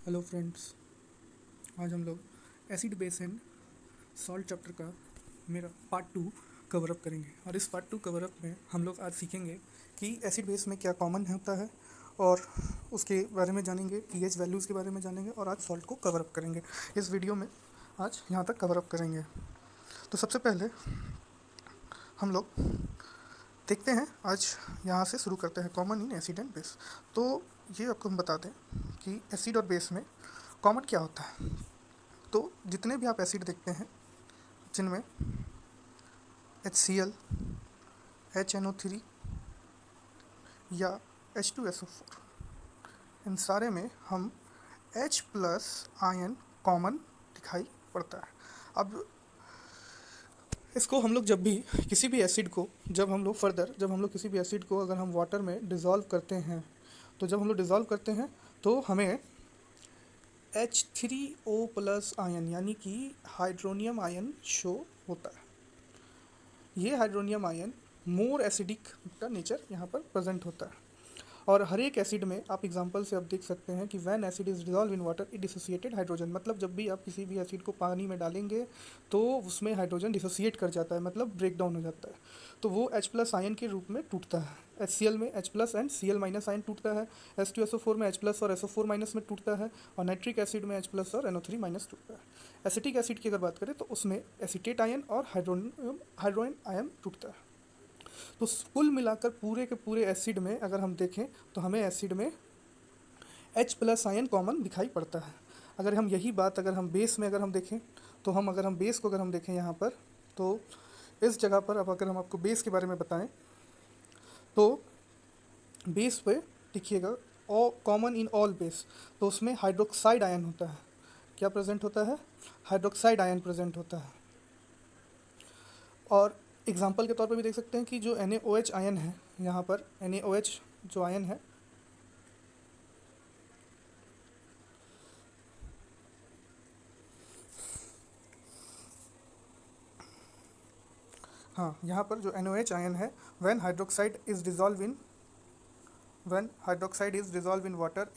Hello friends. आज हम लोग acid base and salt chapter का मेरा पार्ट 2 कवर अप करेंगे। और इस पार्ट 2 कवर अप में हम लोग आज सीखेंगे कि एसिड बेस में क्या कॉमन होता है और उसके बारे में जानेंगे, पीएच वैल्यूज़ के बारे में जानेंगे और आज सॉल्ट को कवर अप करेंगे। इस वीडियो में आज यहाँ तक कवर अप करेंगे। तो सबसे पहले हम लोग देखते हैं, आज यहाँ से शुरू करते हैं common in acid and base. तो ये आपको हम बता दें कि एसिड और बेस में कॉमन क्या होता है। तो जितने भी आप एसिड देखते हैं जिनमें HCl, HNO3 या H2SO4, इन सारे में हम H प्लस आयन कॉमन दिखाई पड़ता है। अब इसको हम लोग जब भी किसी भी एसिड को जब हम लोग किसी भी एसिड को अगर हम वाटर में डिज़ोल्व करते हैं, तो जब हम लोग डिज़ोल्व करते हैं तो हमें H3O प्लस आयन यानी कि हाइड्रोनियम आयन शो होता है। ये हाइड्रोनियम आयन मोर एसिडिक का नेचर यहाँ पर प्रेजेंट होता है। और हर एक एसिड में आप एग्जांपल से आप देख सकते हैं कि when acid is dissolve in water it dissociated hydrogen, मतलब जब भी आप किसी भी एसिड को पानी में डालेंगे तो उसमें हाइड्रोजन डिसोसिएट कर जाता है, मतलब ब्रेक डाउन हो जाता है। तो वो H प्लस आयन के रूप में टूटता है। HCl में H plus and Cl minus ion टूटता है। H2SO4 में H प्लस और SO4 माइनस में टूटता है। और नाइट्रिक एसिड में H प्लस और NO3 माइनस टूटता है। एसिटिक एसिड की अगर बात करें तो उसमें एसीटेट आयन और हाइड्रोजन आयन टूटता है। तो कुल मिलाकर पूरे के पूरे एसिड में अगर हम देखें तो हमें एसिड में H प्लस आयन कॉमन दिखाई पड़ता है। अगर हम यही बात अगर हम बेस में अगर हम देखें तो अगर हम बेस को अगर हम देखें यहाँ पर, तो इस जगह पर अब अगर हम आपको बेस के बारे में बताएं तो बेस पे देखिएगा कॉमन इन ऑल बेस, तो उसमें हाइड्रोक्साइड आयन होता है। क्या प्रेजेंट होता है? हाइड्रोक्साइड आयन प्रेजेंट होता है। और एग्जाम्पल के तौर पर भी देख सकते हैं कि जो NaOH आयन है, यहाँ पर NaOH जो आयन है, हाँ, यहाँ पर जो NaOH आयन है, when hydroxide is dissolve in water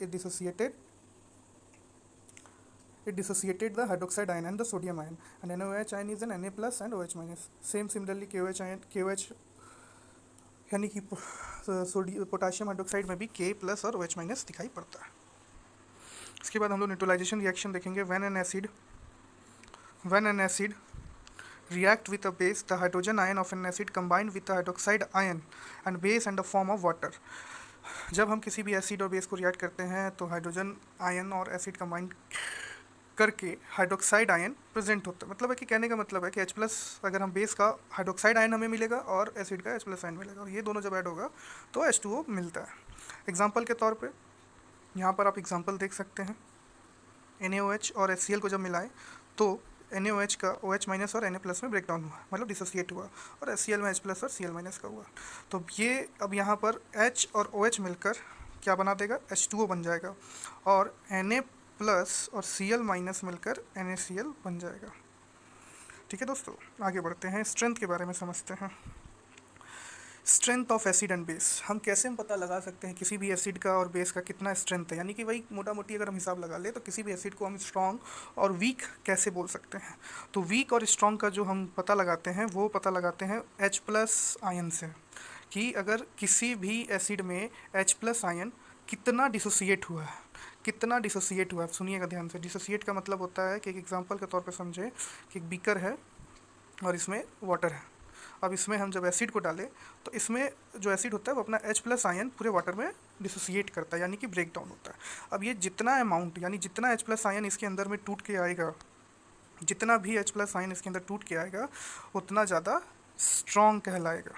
it dissociated the hydroxide ion and the sodium ion, and NaOH ion is an Na plus and OH minus. Same similarly KOH यानी कि potassium hydroxide में भी K plus और OH minus दिखाई पड़ता है। इसके बाद हम लोग न्यूट्रलाइजेशन रिएक्शन देखेंगे। when an acid react with a base, the hydrogen ion of an acid combined with the hydroxide ion and base and the form of water. जब हम किसी भी एसिड और बेस को रिएक्ट करते हैं तो हाइड्रोजन आयन और एसिड कंबाइन करके हाइड्रोक्साइड आयन प्रेजेंट होता है। मतलब है कि कहने का मतलब है कि H प्लस अगर हम बेस का हाइड्रोक्साइड आयन हमें मिलेगा और एसिड का H प्लस आयन मिलेगा, और ये दोनों जब ऐड होगा तो H2O मिलता है। एग्जाम्पल के तौर पे यहाँ पर आप एग्जाम्पल देख सकते हैं, NaOH और HCl को जब मिलाएं तो NaOH का OH माइनस और Na प्लस में ब्रेक डाउन हुआ, मतलब डिसोसिएट हुआ, और HCl में H प्लस और Cl माइनस का हुआ। तो ये अब यहाँ पर H और OH मिलकर क्या बना देगा? H2O बन जाएगा, और Na प्लस और Cl माइनस मिलकर NaCl बन जाएगा। ठीक है दोस्तों, आगे बढ़ते हैं, स्ट्रेंथ के बारे में समझते हैं। Strength of acid and base, हम कैसे पता लगा सकते हैं किसी भी एसिड का और बेस का कितना स्ट्रेंथ है, यानी कि वही मोटा मोटी अगर हम हिसाब लगा ले तो किसी भी एसिड को हम स्ट्रॉन्ग और वीक कैसे बोल सकते हैं। तो वीक और स्ट्रॉन्ग का जो हम पता लगाते हैं वो पता लगाते हैं H प्लस आयन से, कि अगर किसी भी एसिड में H प्लस आयन कितना डिसोसिएट हुआ है, कितना डिसोसिएट हुआ है। सुनिएगा ध्यान से, डिसोसिएट का मतलब होता है कि एक एग्जांपल के तौर पे समझे कि एक बीकर है और इसमें वाटर है। अब इसमें हम जब एसिड को डालें तो इसमें जो एसिड होता है वो अपना H प्लस आयन पूरे वाटर में डिसोसिएट करता है, यानी कि ब्रेक डाउन होता है। अब ये जितना अमाउंट, यानी जितना H प्लस आयन इसके अंदर में टूट के आएगा, जितना भी H प्लस आयन इसके अंदर टूट के आएगा उतना ज़्यादा स्ट्रॉन्ग कहलाएगा।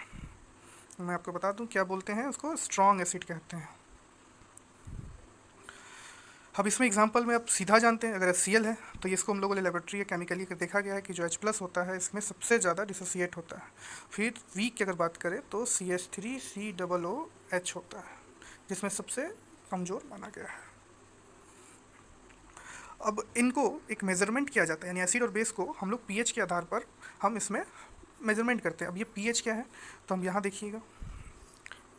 मैं आपको बता दूं क्या बोलते हैं उसको, स्ट्रॉन्ग एसिड कहते हैं। अब इसमें एग्जांपल में आप सीधा जानते हैं, अगर HCl है तो इसको हम लोगों ने लेबोरेटरी या केमिकली देखा गया है कि जो H प्लस होता है इसमें सबसे ज़्यादा डिसोसिएट होता है। फिर वीक की अगर बात करें तो CH3COOH होता है, जिसमें सबसे कमज़ोर माना गया है। अब इनको एक मेज़रमेंट किया जाता है, यानी एसिड और बेस को हम लोग pH के आधार पर हम इसमें मेज़रमेंट करते हैं। अब ये pH क्या है तो हम यहाँ देखिएगा,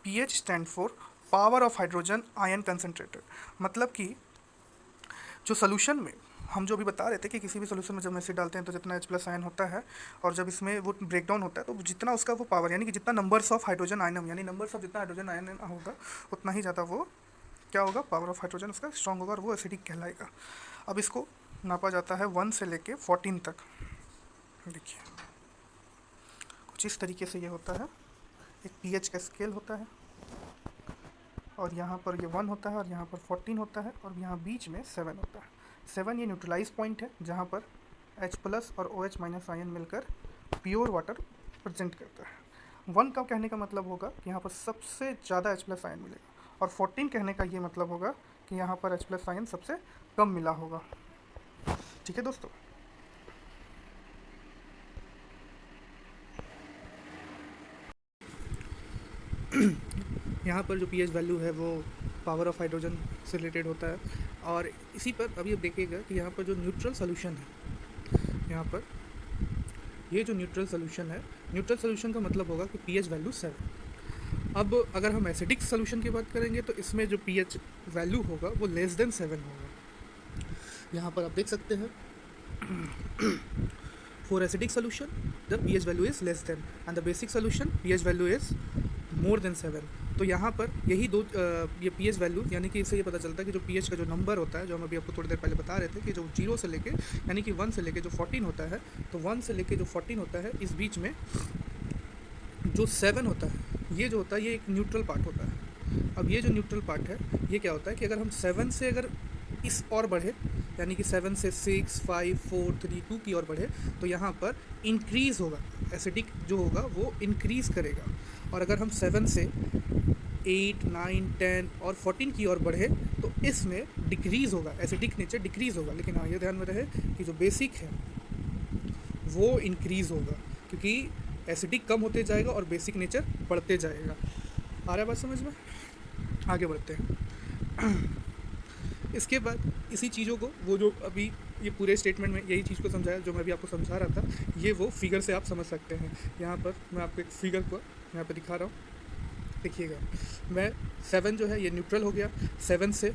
pH stand for power of hydrogen ion concentrated, मतलब कि जो सोल्यूशन में हम जो भी बता रहे थे कि किसी भी सोल्यूशन में जब एसिड डालते हैं तो जितना H प्लस आयन होता है, और जब इसमें वो ब्रेक डाउन होता है तो जितना उसका वो पावर, यानी कि जितना नंबर्स ऑफ हाइड्रोजन आयन, यानी नंबर्स ऑफ जितना हाइड्रोजन आयन होगा उतना ही ज़्यादा वो क्या होगा, पावर ऑफ हाइड्रोजन उसका स्ट्रॉन्ग होगा और वो एसिडिक कहलाएगा। अब इसको नापा जाता है 1 से लेके 14 तक। देखिए कुछ इस तरीके से ये होता है, एक pH का स्केल होता है और यहाँ पर ये 1 होता है और यहाँ पर 14 होता है और यहाँ बीच में 7 होता है। 7 ये न्यूट्रलाइज पॉइंट है जहाँ पर H प्लस और OH माइनस आयन मिलकर प्योर वाटर प्रेजेंट करता है। 1 का कहने का मतलब होगा कि यहाँ पर सबसे ज़्यादा H प्लस आयन मिलेगा, और 14 कहने का ये मतलब होगा कि यहाँ पर H प्लस आयन सबसे कम मिला होगा। ठीक है दोस्तों, यहाँ पर जो pH वैल्यू है वो पावर ऑफ हाइड्रोजन से रिलेटेड होता है। और इसी पर अभी आप देखिएगा कि यहाँ पर जो न्यूट्रल सोल्यूशन है, यहाँ पर ये जो न्यूट्रल सोल्यूशन है, न्यूट्रल सोल्यूशन का मतलब होगा कि pH वैल्यू 7। अब अगर हम एसिडिक सोल्यूशन की बात करेंगे तो इसमें जो pH वैल्यू होगा वो लेस देन 7 होगा। यहाँ पर आप देख सकते हैं for acidic solution the pH value is less than and the basic solution pH value is more than 7। तो यहाँ पर यही दो ये pH वैल्यू, यानी कि इससे ये पता चलता है कि जो pH का जो नंबर होता है, जो हम अभी आपको थोड़ी देर पहले बता रहे थे कि जो 0 से लेके यानी कि 1 से लेके जो 14 होता है, तो 1 से लेके जो 14 होता है इस बीच में जो 7 होता है, ये जो होता है ये एक न्यूट्रल पार्ट होता है। अब ये जो न्यूट्रल पार्ट है ये क्या होता है कि अगर हम 7 से अगर इस और बढ़े, यानी कि 7 से 6, 5, 4, 3, 2 की ओर बढ़े, तो यहाँ पर इंक्रीज़ होगा, एसिडिक जो होगा वो इंक्रीज़ करेगा। और अगर हम 7 से 8, 9, 10 और 14 की ओर बढ़े तो इसमें डिक्रीज़ होगा, एसिडिक नेचर डिक्रीज़ होगा। लेकिन हाँ, ये ध्यान में रहे कि जो बेसिक है वो इंक्रीज़ होगा, क्योंकि एसिडिक कम होते जाएगा और बेसिक नेचर बढ़ते जाएगा। आ रहा है बात समझ में? आगे बढ़ते हैं। इसके बाद इसी चीज़ों को, वो जो अभी ये पूरे स्टेटमेंट में यही चीज़ को समझाया जो मैं अभी आपको समझा रहा था, ये वो फिगर से आप समझ सकते हैं। यहाँ पर मैं आपको एक फिगर को यहाँ पर दिखा रहा हूँ, देखिएगा। मैं 7 जो है ये न्यूट्रल हो गया, 7 से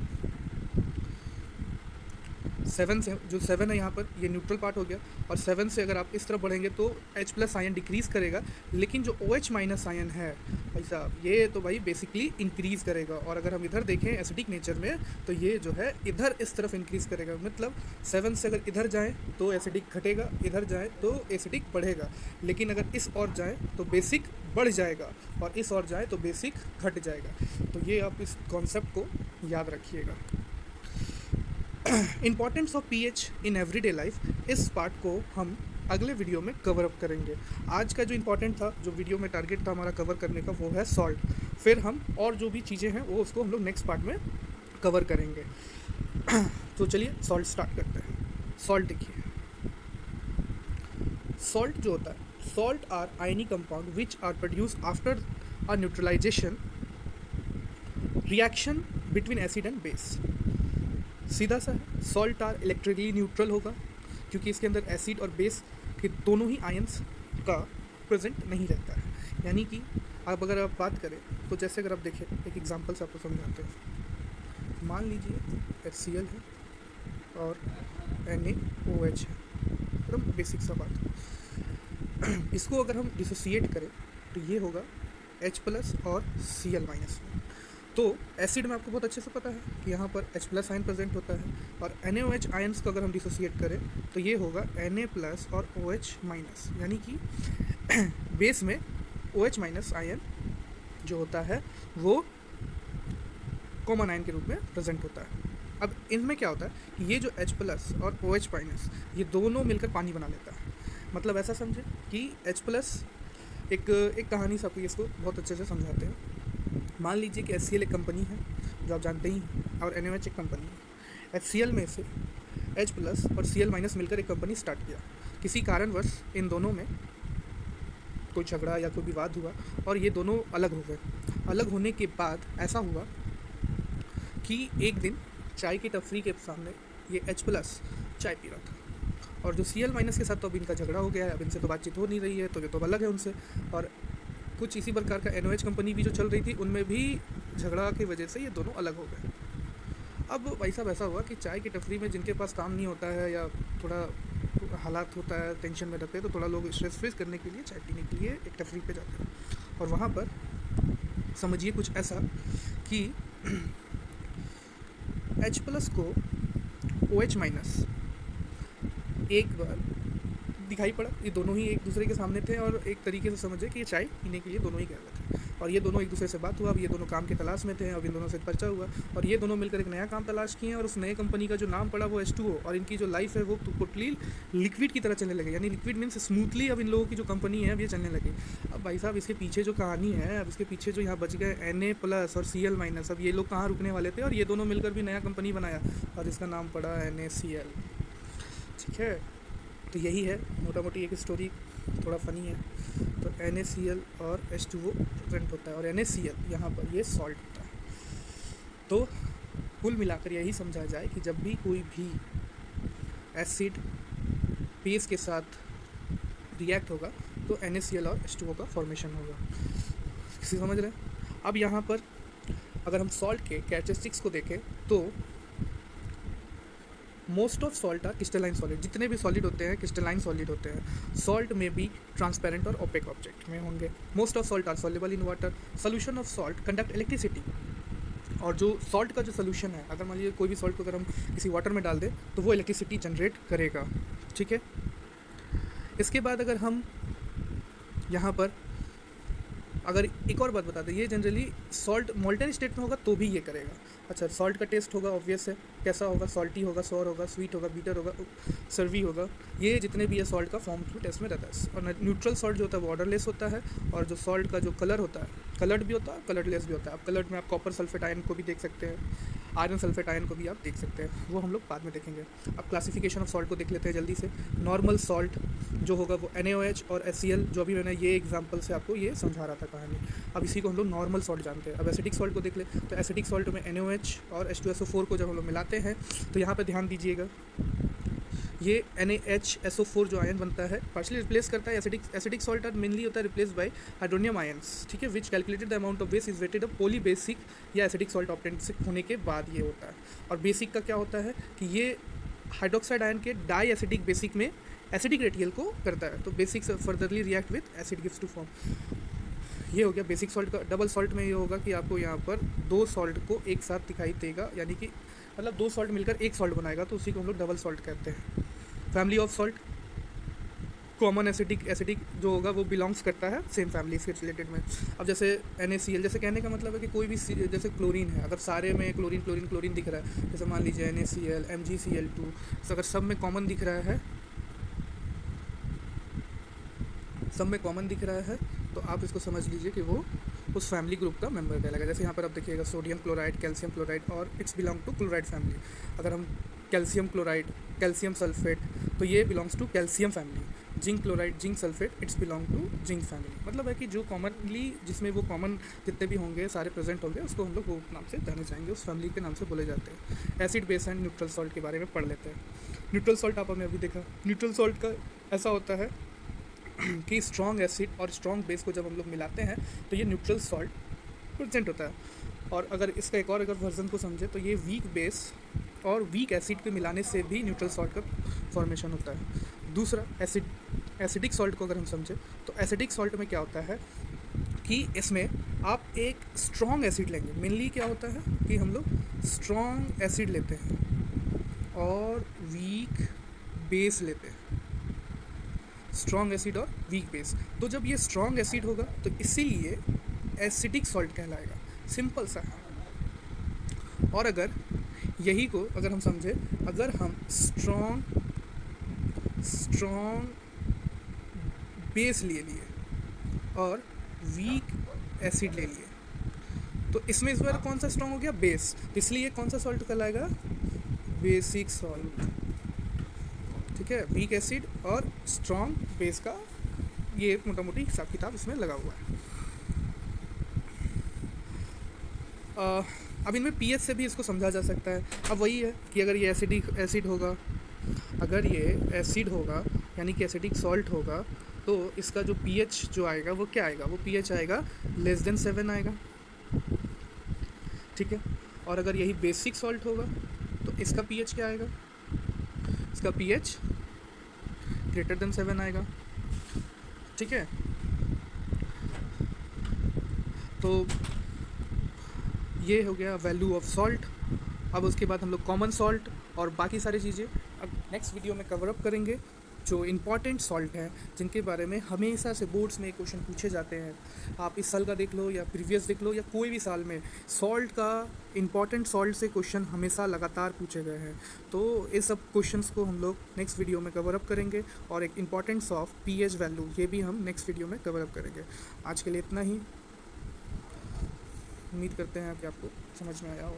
जो 7 है यहाँ पर ये न्यूट्रल पार्ट हो गया, और 7 से अगर आप इस तरफ बढ़ेंगे तो H प्लस आयन डिक्रीज़ करेगा, लेकिन जो OH माइनस आयन है भाई साहब ये तो भाई बेसिकली इंक्रीज़ करेगा। और अगर हम इधर देखें एसिडिक नेचर में तो ये जो है इधर इस तरफ इंक्रीज़ करेगा, मतलब 7 से अगर इधर जाएँ तो एसिडिक घटेगा, इधर जाएँ तो एसिडिक बढ़ेगा, लेकिन अगर इस और जाएँ तो बेसिक बढ़ जाएगा और इस और जाए तो बेसिक घट जाएगा। तो ये आप इस कॉन्सेप्ट को याद रखिएगा। Importance of pH in everyday life, इस पार्ट को हम अगले वीडियो में कवर अप करेंगे। आज का जो इम्पोर्टेंट था, जो वीडियो में टारगेट था हमारा कवर करने का, वो है सॉल्ट। फिर हम और जो भी चीज़ें हैं वो उसको हम लोग नेक्स्ट पार्ट में कवर करेंगे। तो चलिए सॉल्ट स्टार्ट करते हैं। सॉल्ट देखिए, सॉल्ट जो होता है, salt are ionic compound which are produce after a neutralization reaction between acid and base. सीधा सा है, सॉल्ट आर इलेक्ट्रिकली न्यूट्रल होगा क्योंकि इसके अंदर एसिड और बेस के दोनों ही आयंस का प्रेजेंट नहीं रहता है। यानी कि अब अगर आप बात करें तो जैसे अगर आप देखें, एक एग्जांपल से आपको समझाते हैं। मान लीजिए HCl है और NaOH है, एकदम बेसिक सा बात। इसको अगर हम डिसोसिएट करें तो ये होगा H प्लस और Cl माइनस। तो एसिड में आपको बहुत अच्छे से पता है कि यहाँ पर H प्लस आयन प्रेजेंट होता है, और NaOH आयन्स को अगर हम डिसोसिएट करें तो ये होगा Na प्लस और OH माइनस, यानी कि बेस में OH माइनस आयन जो होता है वो कॉमन आयन के रूप में प्रेजेंट होता है। अब इनमें क्या होता है कि ये जो H प्लस और OH माइनस ये दोनों मिलकर पानी बना लेता है। मतलब ऐसा समझे कि H प्लस एक कहानी से आपको इसको बहुत अच्छे से समझाते हैं। मान लीजिए कि HCl एक कंपनी है जो आप जानते ही हैं, और NaOH एक कंपनी है। HCl में से H प्लस और Cl माइनस मिलकर एक कंपनी स्टार्ट किया। किसी कारणवश इन दोनों में कोई झगड़ा या कोई विवाद हुआ और ये दोनों अलग हो गए। अलग होने के बाद ऐसा हुआ कि एक दिन चाय की टपरी के सामने ये H प्लस चाय पी रहा था, और जो Cl माइनस के साथ तो अब इनका झगड़ा हो गया है, अब इनसे तो बातचीत हो नहीं रही है, तो ये तो अलग है उनसे। और कुछ इसी प्रकार का NaOH कंपनी भी जो चल रही थी, उनमें भी झगड़ा की वजह से ये दोनों अलग हो गए। अब भाई साहब ऐसा हुआ कि चाय की टपरी में जिनके पास काम नहीं होता है या थोड़ा हालात होता है, टेंशन में रहते हैं, तो थोड़ा लोग स्ट्रेस फ्रीज करने के लिए चाय पीने के लिए एक टपरी पे जाते हैं। और वहाँ पर समझिए कुछ ऐसा कि H+ को OH- एक बार दिखाई पड़ा। ये दोनों ही एक दूसरे के सामने थे और एक तरीके से समझे कि ये चाय पीने के लिए दोनों ही गए हुए थे, और ये दोनों एक दूसरे से बात हुआ। अब ये दोनों काम की तलाश में थे, अब इन दोनों से परिचय हुआ और ये दोनों मिलकर एक नया काम तलाश किए और उस नए कंपनी का जो नाम पड़ा वो H2O, और इनकी जो लाइफ है वो टोटली लिक्विड की तरह चलने लगे, यानी लिक्विड मीन्स स्मूथली अब इन लोगों की जो कंपनी है अब ये चलने लगी। अब भाई साहब इसके पीछे जो कहानी है, अब इसके पीछे जो यहाँ बच गए Na+ और Cl-, अब ये लोग कहाँ रुकने वाले थे, और ये दोनों मिलकर भी नया कंपनी बनाया और इसका नाम पड़ा NaCl। ठीक है, तो यही है मोटा मोटी एक स्टोरी, थोड़ा फ़नी है। तो NaCl और H2O प्रेजेंट होता है और NaCl यहाँ पर ये सॉल्ट होता है। तो कुल मिलाकर यही समझा जाए कि जब भी कोई भी एसिड बेस के साथ रिएक्ट होगा तो NaCl और H2O का फॉर्मेशन होगा। किसी समझ रहे हैं? अब यहाँ पर अगर हम सॉल्ट के कैरेक्टरिस्टिक्स को देखें तो most of salt are crystalline solid, जितने भी सॉलिड होते हैं क्रिस्टलाइन सॉलिड होते हैं। सॉल्ट में भी ट्रांसपेरेंट और ओपेक ऑब्जेक्ट में होंगे। Most of salt are soluble in water. Solution of salt conduct electricity, और जो सॉल्ट का जो सोल्यूशन है, अगर मान लीजिए कोई भी सॉल्ट को अगर हम किसी वाटर में डाल दें तो वो इलेक्ट्रिसिटी जनरेट करेगा। ठीक है, इसके बाद अगर हम यहाँ पर अगर एक और बात बता दें, ये जनरली सॉल्ट मोल्टन स्टेट में होगा तो भी ये करेगा। अच्छा, सॉल्ट का टेस्ट होगा ऑब्वियस है, कैसा होगा, सॉल्टी होगा, सॉर होगा, स्वीट होगा, बीटर होगा, सर्वी होगा, ये जितने भी है सॉल्ट का फॉर्म थ्रू टेस्ट में रहता है। और न्यूट्रल सॉल्ट जो होता है वो ऑर्डरलेस होता है, और जो सॉल्ट का जो कलर होता है, कलर्ड भी होता है, कलरलेस भी होता है। अब कलर्ड में आप कॉपर सल्फेट आयन को भी देख सकते हैं, आयरन सल्फेट आयन को भी आप देख सकते हैं, वो हम लोग बाद में देखेंगे। अब क्लासिफिकेशन ऑफ सॉल्ट को देख लेते हैं जल्दी से। नॉर्मल सॉल्ट जो होगा वो NaOH और HCl, जो अभी मैंने ये एग्जांपल से आपको ये समझा रहा था कहानी। अब इसी को हम लोग नॉर्मल सॉल्ट जानते हैं। अब एसिडिक सॉल्ट को देख ले, तो एसिडिक सॉल्ट में NaOH और H2SO4 को जब हम लोग मिलाते हैं तो यहाँ पे ध्यान दीजिएगा, ये NaHSO4 जो आयन बनता है पार्शली रिप्लेस करता है एसिडिक सॉल्ट, मेनली होता है रिप्लेस बाय हाइड्रोनियम आयंस। ठीक है, which calculated the amount of base is weighted a poly basic या एसिडिक सॉल्ट ऑप्टेंसिक होने के बाद ये होता है। और बेसिक का क्या होता है कि ये हाइड्रोक्साइड आयन के डाई एसिडिक बेसिक में एसिडिक रेटियल को करता है, तो basic furtherly react with acid gives to form. ये हो गया बेसिक सॉल्ट का। डबल सॉल्ट में ये होगा कि आपको यहाँ पर दो सॉल्ट को एक साथ दिखाई देगा, यानी कि मतलब दो सॉल्ट मिलकर एक सॉल्ट बनाएगा, तो उसी को हम लोग डबल सॉल्ट कहते हैं। Family of salt, common acidic जो होगा वो बिलोंग्स करता है सेम फैमिली से रिलेटेड में। अब जैसे NaCl, जैसे कहने का मतलब है कि कोई भी जैसे क्लोरीन है, अगर सारे में क्लोरीन दिख रहा है, जैसे मान लीजिए NaCl, MgCl2, तो अगर सब में कॉमन दिख रहा है, तो आप इसको समझ लीजिए कि वो उस फैमिली ग्रुप का मेंबर कहलाएगा। जैसे यहाँ पर आप देखिएगा सोडियम क्लोराइड, कैल्शियम क्लोराइड, और it's belong to chloride family. अगर हम कैल्शियम क्लोराइड, कैल्शियम सल्फेट, तो ये belongs to calcium family. Zinc chloride, zinc sulphate, it's belong to zinc family. मतलब है कि जो कॉमनली जिसमें वो कॉमन जितने भी होंगे सारे प्रेजेंट होंगे, उसको हम लोग वो नाम से जाने जाएंगे, उस फैमिली के नाम से बोले जाते हैं। Acid base and neutral salt के बारे में पढ़ लेते हैं। न्यूट्रल सॉल्ट आपने अभी देखा, न्यूट्रल सॉल्ट का ऐसा होता है कि स्ट्रॉन्ग एसिड और स्ट्रॉन्ग बेस को जब हम लोग मिलाते हैं तो ये न्यूट्रल सॉल्ट प्रेजेंट होता है। और अगर इसका एक और अगर वर्जन को समझे तो ये वीक बेस और वीक एसिड के मिलाने से भी न्यूट्रल सॉल्ट का फॉर्मेशन होता है। दूसरा एसिडिक सॉल्ट को अगर हम समझें तो एसिडिक सॉल्ट में क्या होता है कि इसमें आप एक स्ट्रॉन्ग एसिड लेंगे। मेनली क्या होता है कि हम लोग स्ट्रॉन्ग एसिड लेते हैं और वीक बेस लेते हैं, स्ट्रॉन्ग एसिड और वीक बेस। तो जब ये स्ट्रॉन्ग एसिड होगा तो इसीलिए एसिडिक सॉल्ट कहलाएगा, सिंपल सा है। और अगर यही को अगर हम समझे, अगर हम स्ट्रॉन्ग बेस ले लिए और वीक एसिड ले लिए, तो इसमें इस बार कौन सा स्ट्रॉन्ग हो गया, बेस, तो इसलिए कौन सा सॉल्ट कहलाएगा, बेसिक सॉल्ट। ठीक है, वीक एसिड और स्ट्रॉन्ग बेस का ये मोटा मोटी हिसाब किताब इसमें लगा हुआ है। अब इनमें pH से भी इसको समझा जा सकता है। अब वही है कि अगर ये एसिड होगा, अगर ये एसिड होगा यानी कि एसिडिक सॉल्ट होगा, तो इसका जो pH जो आएगा वो क्या आएगा, वो pH आएगा <7 आएगा। ठीक है, और अगर यही बेसिक सॉल्ट होगा तो इसका पीएच क्या आएगा, इसका पीएच ग्रेटर देन 7 आएगा। ठीक है, तो ये हो गया वैल्यू ऑफ सॉल्ट। अब उसके बाद हम लोग कॉमन सॉल्ट और बाकी सारी चीज़ें अब नेक्स्ट वीडियो में कवर अप करेंगे, जो इम्पॉर्टेंट सॉल्ट हैं जिनके बारे में हमेशा से बोर्ड्स में क्वेश्चन पूछे जाते हैं। आप इस साल का देख लो या प्रीवियस देख लो या कोई भी साल में, सॉल्ट का इम्पॉर्टेंट सॉल्ट से क्वेश्चन हमेशा लगातार पूछे गए हैं। तो इस सब क्वेश्चंस को हम लोग नेक्स्ट वीडियो में कवर अप करेंगे, और एक इम्पॉर्टेंस ऑफ पीएच वैल्यू ये भी हम नेक्स्ट वीडियो में कवर अप करेंगे। आज के लिए इतना ही, उम्मीद करते हैं कि आपको समझ में आया हो।